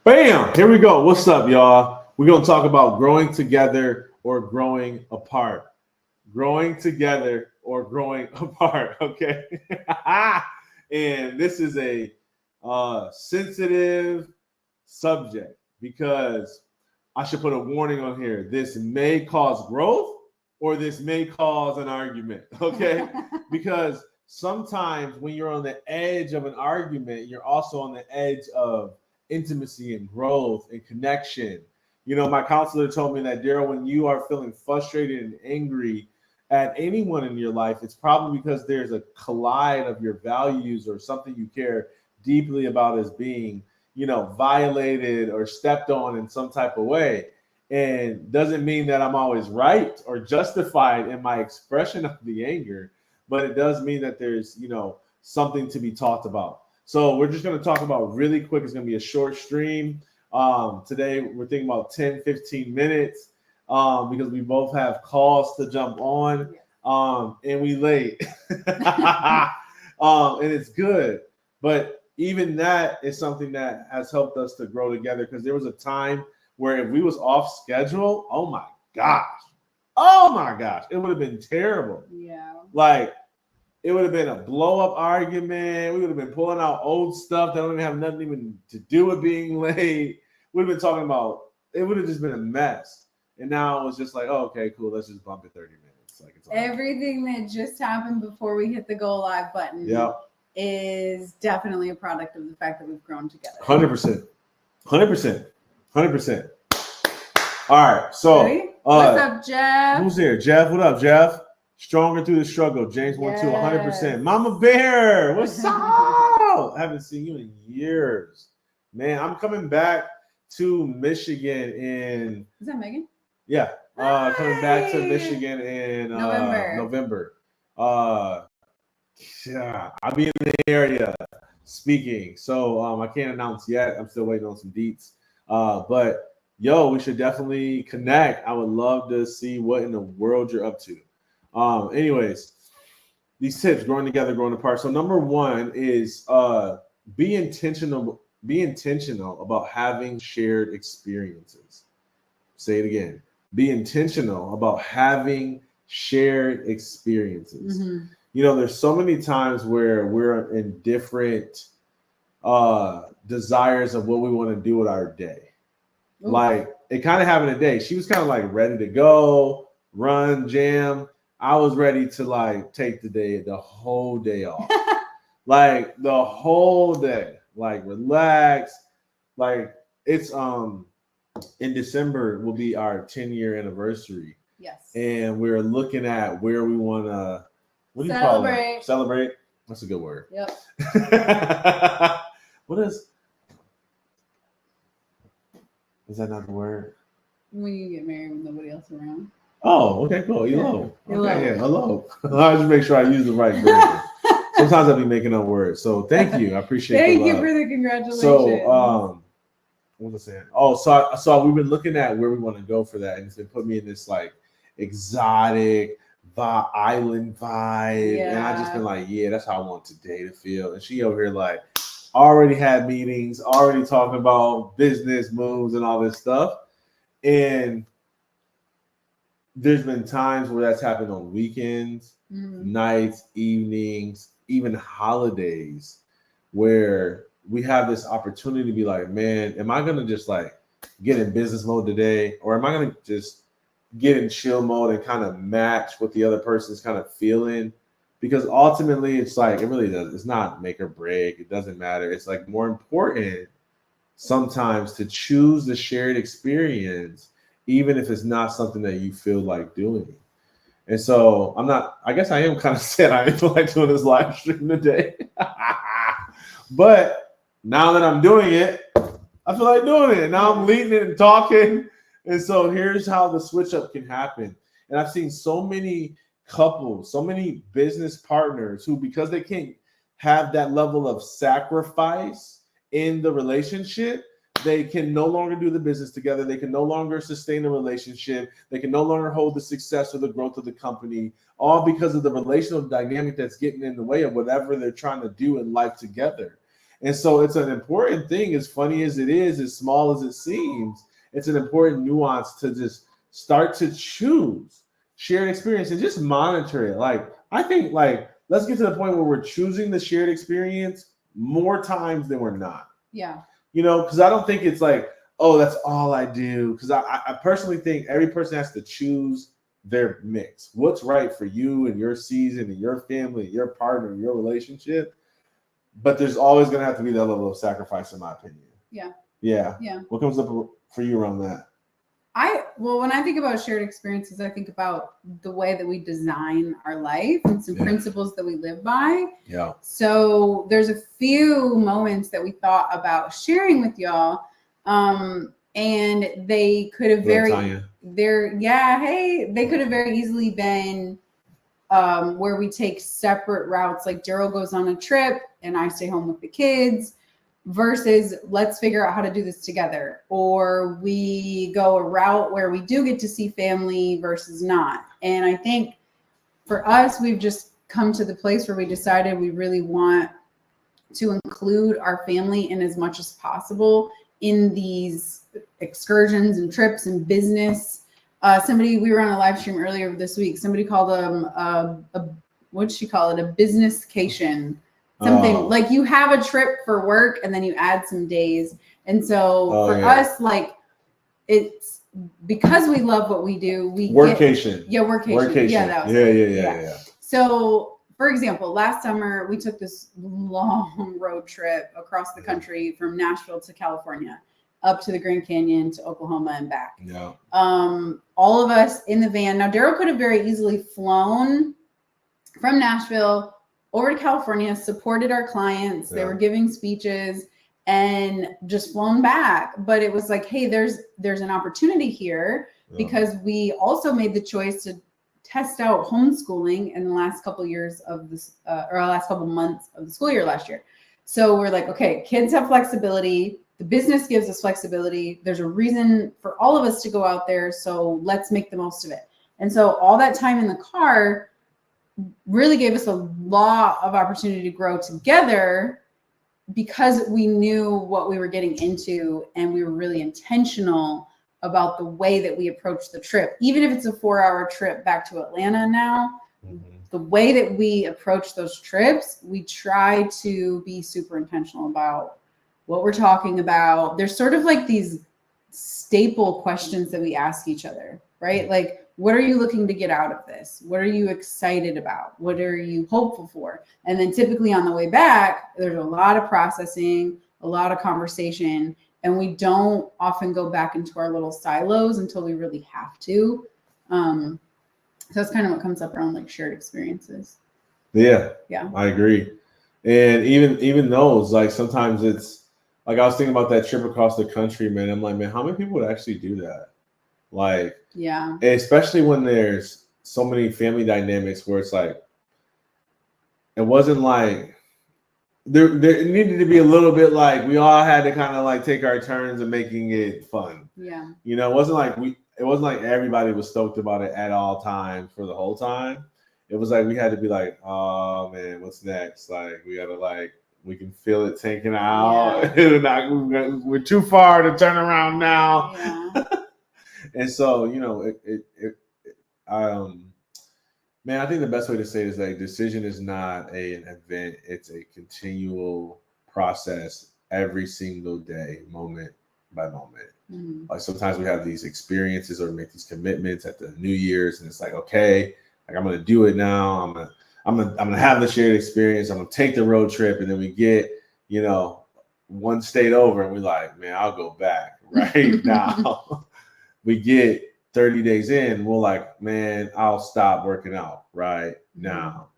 Bam! Here we go. What's up, y'all? We're going to talk about growing together or growing apart. Growing together or growing apart, okay? And this is a sensitive subject because I should put a warning on here. This may cause growth or this may cause an argument, okay? Because sometimes when you're on the edge of an argument, you're also on the edge of intimacy and growth and connection. You know, my counselor told me that, Daryl, when you are feeling frustrated and angry at anyone in your life, it's probably because there's a collide of your values or something you care deeply about as being, violated or stepped on in some type of way. And doesn't mean that I'm always right or justified in my expression of the anger, but it does mean that there's, something to be talked about. So we're just going to talk about really quick. It's going to be a short stream. Today we're thinking about 10, 15 minutes because we both have calls to jump on and we late. And it's good. But even that is something that has helped us to grow together because there was a time where if we was off schedule, oh my gosh, it would have been terrible. Yeah. Like, it would have been a blow up argument. We would have been pulling out old stuff that don't even have nothing even to do with being late. We'd have been talking about, it would have just been a mess. And now it's just like, oh, okay, cool. Let's just bump it 30 minutes. Like, it's everything that just happened before we hit the go live button is definitely a product of the fact that we've grown together. 100%. 100%. All right. So, what's up, Jeff? Who's here? Jeff, what up, Jeff? Stronger through the struggle. James 1-2, 100%. Mama Bear, what's up? I haven't seen you in years. Man, I'm coming back to Michigan in... Is that Megan? Yeah. Coming back to Michigan in November. Yeah, I'll be in the area speaking. So I can't announce yet. I'm still waiting on some deets. But, we should definitely connect. I would love to see what in the world you're up to. Anyways, these tips, growing together, growing apart. So number one is be intentional about having shared experiences. Say it again. Be intentional about having shared experiences. Mm-hmm. There's so many times where we're in different desires of what we want to do with our day. Ooh. Like, it kind of happened today. She was kind of like ready to go, run, jam. I was ready to take the whole day off. Like the whole day. Like, relax. Like, it's in December will be our 10-year anniversary. Yes. And we're looking at where we want to Celebrate. That's a good word. Yep. Is that not the word? When you get married with nobody else around. Oh, okay, cool. Hello. Hello. I just make sure I use the right word. Sometimes I'll be making up words. So thank you. I appreciate it. Thank you for the congratulations. So what was I saying? Oh, so we've been looking at where we want to go for that, and it's been putting me in this exotic island vibe. Yeah. And I just been like, yeah, that's how I want today to feel. And she over here already had meetings, already talking about business moves and all this stuff. And there's been times where that's happened on weekends, nights, evenings, even holidays, where we have this opportunity to be like, man, am I going to just get in business mode today? Or am I going to just get in chill mode and kind of match what the other person's kind of feeling? Because ultimately it's it really does. It's not make or break. It doesn't matter. It's more important sometimes to choose the shared experience, even if it's not something that you feel like doing. And so I guess I am kind of sad I didn't feel like doing this live stream today. But now that I'm doing it, I feel like doing it. Now I'm leading it and talking. And so here's how the switch up can happen. And I've seen so many couples, so many business partners who, because they can't have that level of sacrifice in the relationship, they can no longer do the business together. They can no longer sustain the relationship. They can no longer hold the success or the growth of the company, all because of the relational dynamic that's getting in the way of whatever they're trying to do in life together. And so it's an important thing, as funny as it is, as small as it seems, it's an important nuance to just start to choose shared experience and just monitor it. Like, I think, like, let's get to the point where we're choosing the shared experience more times than we're not. Yeah. You know, because I don't think it's like, oh, that's all I do. Because I personally think every person has to choose their mix. What's right for you and your season and your family, your partner, your relationship. But there's always going to have to be that level of sacrifice, in my opinion. Yeah. Yeah. Yeah. What comes up for you around that? When I think about shared experiences, I think about the way that we design our life and some principles that we live by. Yeah. So there's a few moments that we thought about sharing with y'all. And they could have they could have very easily been where we take separate routes. Like Daryl goes on a trip and I stay home with the kids, versus let's figure out how to do this together. Or we go a route where we do get to see family versus not. And I think for us, we've just come to the place where we decided we really want to include our family in as much as possible in these excursions and trips and business. We were on a live stream earlier this week. Somebody called them what did she call it? A businesscation. Something like you have a trip for work and then you add some days. And so for us, like, it's because we love what we do. Workation. Yeah. So for example, last summer we took this long road trip across the country from Nashville to California, up to the Grand Canyon to Oklahoma and back. Yeah. All of us in the van. Now Daryl could have very easily flown from Nashville over to California, supported our clients. They were giving speeches and just flown back. But it was like, hey, there's an opportunity here because we also made the choice to test out homeschooling in the last couple of years of this, or last couple of months of the school year last year. So we're like, okay, kids have flexibility. The business gives us flexibility. There's a reason for all of us to go out there. So let's make the most of it. And so all that time in the car really gave us a lot of opportunity to grow together because we knew what we were getting into and we were really intentional about the way that we approached the trip. Even if it's a 4-hour trip back to Atlanta now, the way that we approach those trips, we try to be super intentional about what we're talking about. There's sort of like these staple questions that we ask each other, right? Like, what are you looking to get out of this? What are you excited about? What are you hopeful for? And then typically on the way back, there's a lot of processing, a lot of conversation, and we don't often go back into our little silos until we really have to. So that's kind of what comes up around like shared experiences. Yeah, I agree. And even those, like sometimes it's like I was thinking about that trip across the country, man. I'm like, man, how many people would actually do that? Like, especially when there's so many family dynamics where it's like, it wasn't like there needed to be a little bit like we all had to kind of like take our turns and making it fun. Yeah. You know, it wasn't like everybody was stoked about it at all times for the whole time. It was like we had to be like, oh man, what's next? Like we gotta like we can feel it tanking out. Yeah. We're too far to turn around now. Yeah. And so, you know, man, I think the best way to say it is like decision is not an event. It's a continual process every single day, moment by moment. Mm-hmm. Like sometimes we have these experiences or make these commitments at the New Year's and it's like, okay, like I'm going to do it now. I'm gonna have the shared experience. I'm going to take the road trip. And then we get, you know, one state over and we're like, man, I'll go back right now. We get 30 days in, we're like, man, I'll stop working out right now.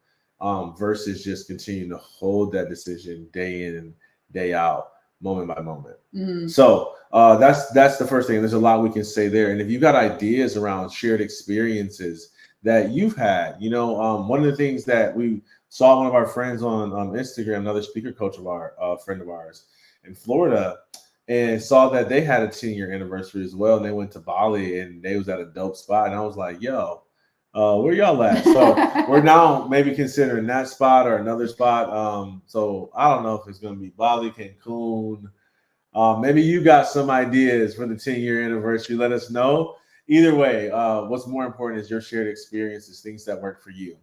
Versus just continuing to hold that decision day in and day out, moment by moment. Mm-hmm. So that's the first thing. There's a lot we can say there. And if you've got ideas around shared experiences that you've had, you know, one of the things that we saw one of our friends on Instagram, another speaker coach of our friend of ours in Florida, and saw that they had a 10-year anniversary as well. And they went to Bali and they was at a dope spot. And I was like, yo, Where y'all at? So we're now maybe considering that spot or another spot. So I don't know if it's going to be Bali, Cancun. Maybe you got some ideas for the 10-year anniversary. Let us know. Either way, what's more important is your shared experiences, things that work for you.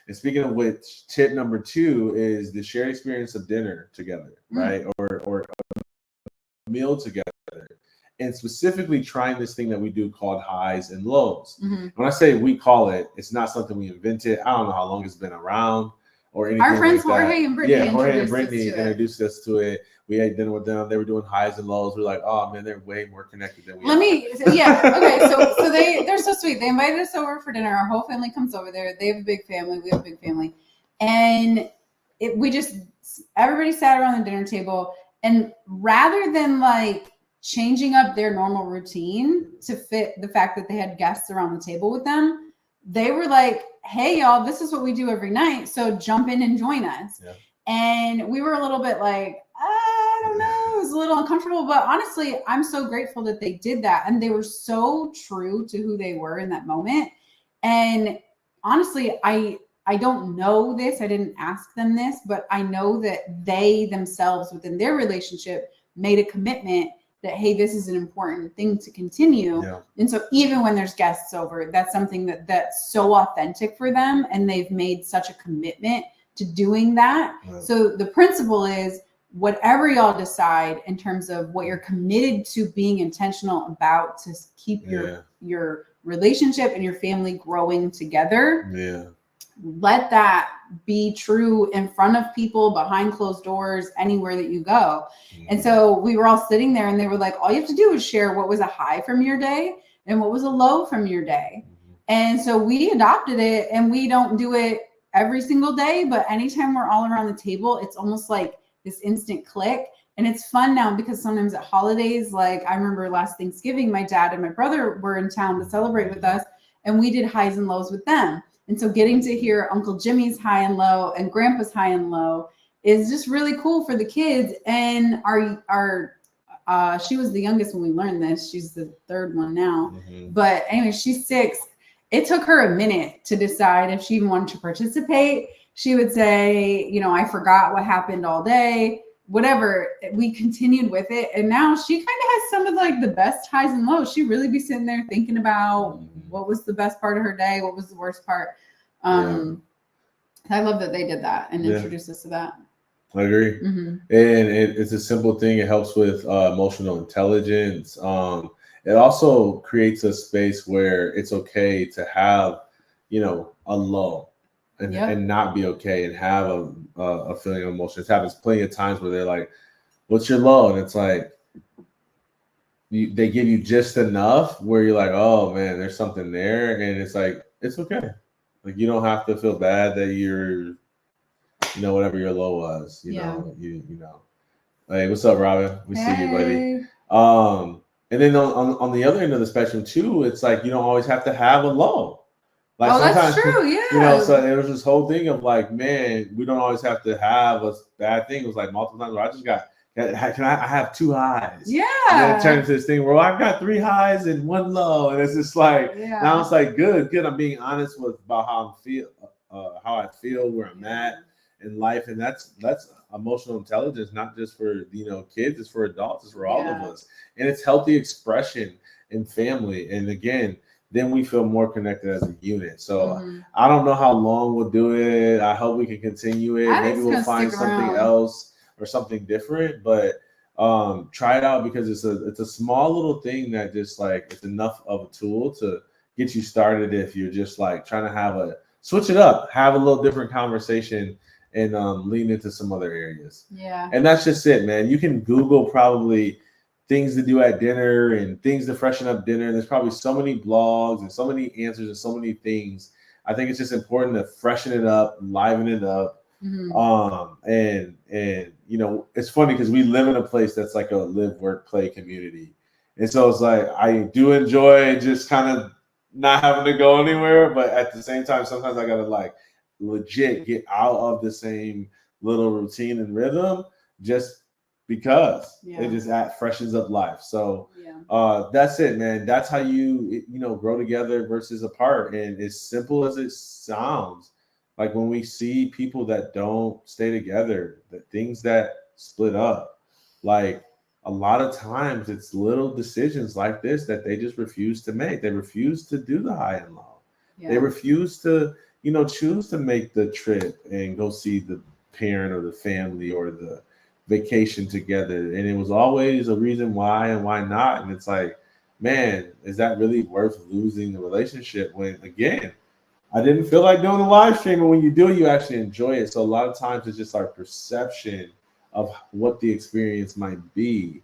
And speaking of which, tip number 2 is the shared experience of dinner together, right? Or a meal together. And specifically trying this thing that we do called highs and lows. When I say we call it, it's not something we invented. I don't know how long it's been around or anything. Our friends like that. Jorge and Brittany, Jorge and Brittany introduced us to it. We had dinner with them. They were doing highs and lows. We're like, oh man, they're way more connected than we are. Okay. So they're so sweet. They invited us over for dinner. Our whole family comes over there. They have a big family. We have a big family. And everybody sat around the dinner table, and rather than like changing up their normal routine to fit the fact that they had guests around the table with them, they were like, hey y'all, this is what we do every night, so jump in and join us. And we were a little bit like, I don't know, it was a little uncomfortable, but honestly, I'm so grateful that they did that, and they were so true to who they were in that moment. And honestly, I don't know this, I didn't ask them this, but I know that they themselves within their relationship made a commitment that, hey, this is an important thing to continue. And so even when there's guests over, that's something that's so authentic for them, and they've made such a commitment to doing that. So the principle is, whatever y'all decide in terms of what you're committed to being intentional about to keep your relationship and your family growing together, let that be true in front of people, behind closed doors, anywhere that you go. And so we were all sitting there, and they were like, all you have to do is share what was a high from your day and what was a low from your day. And so we adopted it, and we don't do it every single day, but anytime we're all around the table, it's almost like this instant click. And it's fun now because sometimes at holidays, like I remember last Thanksgiving, my dad and my brother were in town to celebrate with us, and we did highs and lows with them. And so getting to hear Uncle Jimmy's high and low and Grandpa's high and low is just really cool for the kids. And she was the youngest when we learned this. She's the third one now. But anyway, she's 6. It took her a minute to decide if she even wanted to participate. She would say, I forgot what happened all day, whatever. We continued with it. And now she kind of has some of like the best highs and lows. She'd really be sitting there thinking about what was the best part of her day, what was the worst part. I love that they did that and introduced us to that. I agree. And it's a simple thing. It helps with emotional intelligence. It also creates a space where it's okay to have, a low and not be okay and have a feeling of emotion. It happens plenty of times where they're like, what's your low? And it's like, they give you just enough where you're like, oh man, there's something there. And it's like, it's okay. Like, you don't have to feel bad that you're, whatever your low was, you know. Hey, what's up, Robin? We see you, buddy. And then on the other end of the spectrum too, it's like you don't always have to have a low. Like sometimes, that's true, so there was this whole thing of like, man, we don't always have to have a bad thing. It was like multiple times where I just I have 2 highs? And then it turned into this thing where I've got 3 highs and 1 low, and it's just like now it's like good. I'm being honest about how I feel, where I'm at in life, and that's emotional intelligence, not just for kids, it's for adults, it's for all of us, and it's healthy expression in family. And again, then we feel more connected as a unit. So I don't know how long we'll do it. I hope we can continue it. Maybe we'll find something else or something different, but try it out, because it's a small little thing that just like it's enough of a tool to get you started if you're just like trying to switch it up, have a little different conversation, and lean into some other areas. And that's just it, man. You can Google probably things to do at dinner and things to freshen up dinner. There's probably so many blogs and so many answers and so many things. I think it's just important to freshen it up, liven it up. And it's funny because we live in a place that's like a live, work, play community. And so it's like, I do enjoy just kind of not having to go anywhere, but at the same time, sometimes I got to like legit get out of the same little routine and rhythm just because it just freshens up life. So that's it, man. That's how you grow together versus apart. And as simple as it sounds, like when we see people that don't stay together, the things that split up, like a lot of times it's little decisions like this that they just refuse to make. They refuse to do the high and low. They refuse to, choose to make the trip and go see the parent or the family or the vacation together. And it was always a reason why and why not. And it's like, man, is that really worth losing the relationship when, again, I didn't feel like doing the live stream, and when you do, you actually enjoy it. So a lot of times it's just our perception of what the experience might be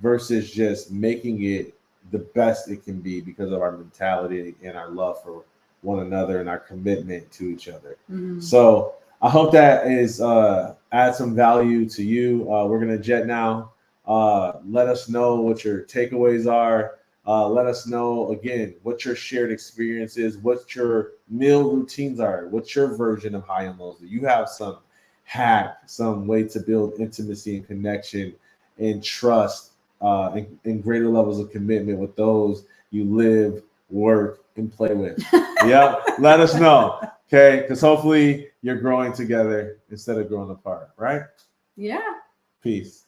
versus just making it the best it can be because of our mentality and our love for one another and our commitment to each other. So I hope that is add some value to you. We're gonna jet now. Let us know what your takeaways are. Let us know again what your shared experience is, what your meal routines are, what's your version of high and lows. Do you have some hack, some way to build intimacy and connection and trust and greater levels of commitment with those you live, work, and play with? Let us know. Okay, because hopefully you're growing together instead of growing apart, right? Yeah. Peace.